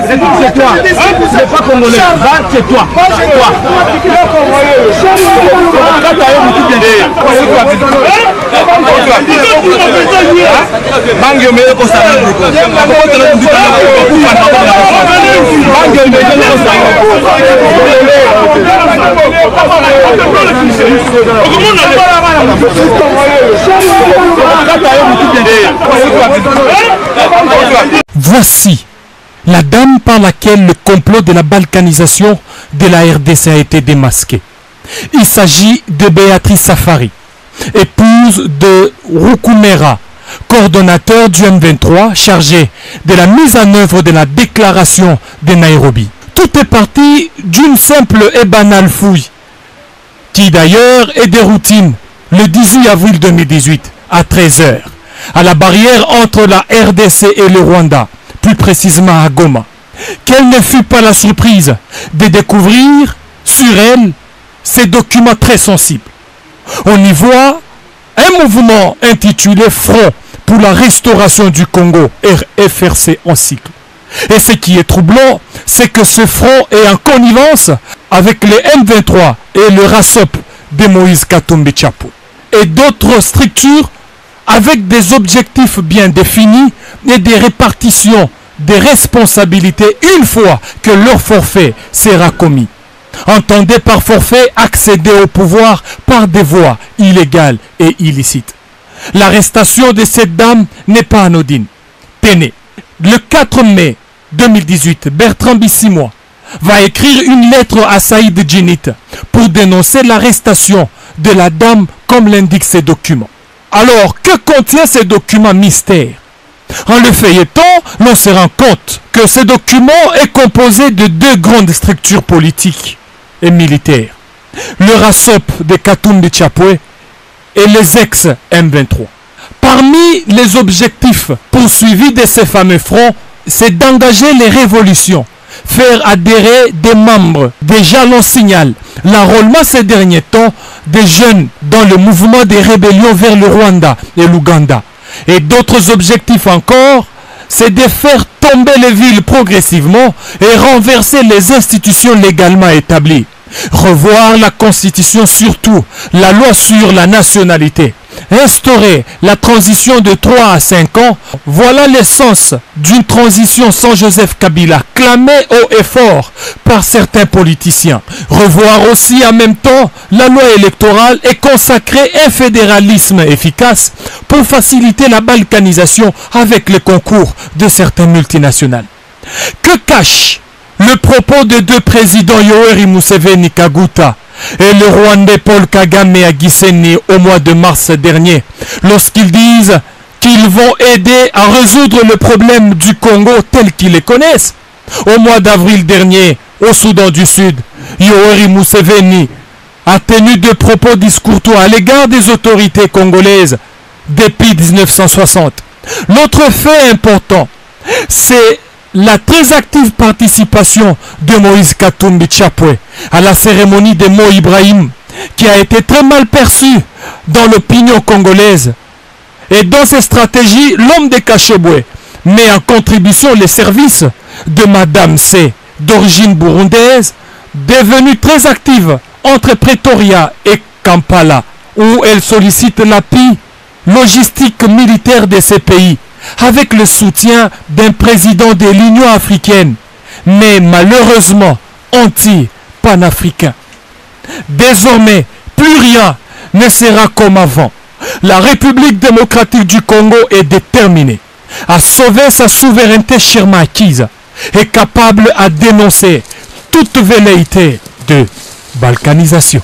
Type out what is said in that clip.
c'est toi. C'est pas congolais. C'est toi. Voici la dame par laquelle le complot de la balkanisation de la RDC a été démasqué. Il s'agit de Béatrice Safari, épouse de Rukumera, coordonnateur du M23 chargé de la mise en œuvre de la déclaration de Nairobi. Tout est parti d'une simple et banale fouille, qui d'ailleurs est de routine le 18 avril 2018 à 13h, à la barrière entre la RDC et le Rwanda, plus précisément à Goma. Quelle ne fut pas la surprise de découvrir sur elle ces documents très sensibles. On y voit un mouvement intitulé Front pour la restauration du Congo, FRC en cycle. Et ce qui est troublant, c'est que ce front est en connivence avec les M23 et le RASOP de Moïse Katumbi Chapwe et d'autres structures avec des objectifs bien définis et des répartitions des responsabilités une fois que leur forfait sera commis. Entendez par forfait accéder au pouvoir par des voies illégales et illicites. L'arrestation de cette dame n'est pas anodine. Tenez, le 4 mai 2018, Bertrand Bissimois va écrire une lettre à Saïd Djinit pour dénoncer l'arrestation de la dame comme l'indiquent ces documents. Alors, que contient ces documents mystères? En le feuilletant, l'on se rend compte que ce document est composé de deux grandes structures politiques et militaires. Le RASOP de Katumbi Chapwe et les ex-M23. Parmi les objectifs poursuivis de ces fameux fronts, c'est d'engager les révolutions, faire adhérer des membres. Déjà l'on signale l'enrôlement ces derniers temps des jeunes dans le mouvement des rébellions vers le Rwanda et l'Ouganda. Et d'autres objectifs encore, c'est de faire tomber les villes progressivement et renverser les institutions légalement établies. Revoir la constitution, surtout la loi sur la nationalité. Instaurer la transition de 3 à 5 ans, voilà l'essence d'une transition sans Joseph Kabila, clamée haut et fort par certains politiciens. Revoir aussi en même temps la loi électorale et consacrer un fédéralisme efficace pour faciliter la balkanisation avec le concours de certaines multinationales. Que cache le propos de deux présidents Yoweri Museveni Kaguta et le Rwandais Paul Kagame à Gisenyi au mois de mars dernier, lorsqu'ils disent qu'ils vont aider à résoudre le problème du Congo tel qu'ils les connaissent? Au mois d'avril dernier, au Soudan du Sud, Yoweri Museveni a tenu de propos discourtois à l'égard des autorités congolaises depuis 1960. L'autre fait important, c'est la très active participation de Moïse Katumbi Chapwe à la cérémonie de Mo Ibrahim, qui a été très mal perçue dans l'opinion congolaise. Et dans ces stratégies, l'homme de Kachebwe met en contribution les services de Madame C, d'origine burundaise, devenue très active entre Pretoria et Kampala, où elle sollicite l'appui logistique militaire de ces pays, avec le soutien d'un président de l'Union africaine, mais malheureusement anti-panafricain. Désormais, plus rien ne sera comme avant. La République démocratique du Congo est déterminée à sauver sa souveraineté chèrement acquise et capable à dénoncer toute velléité de balkanisation.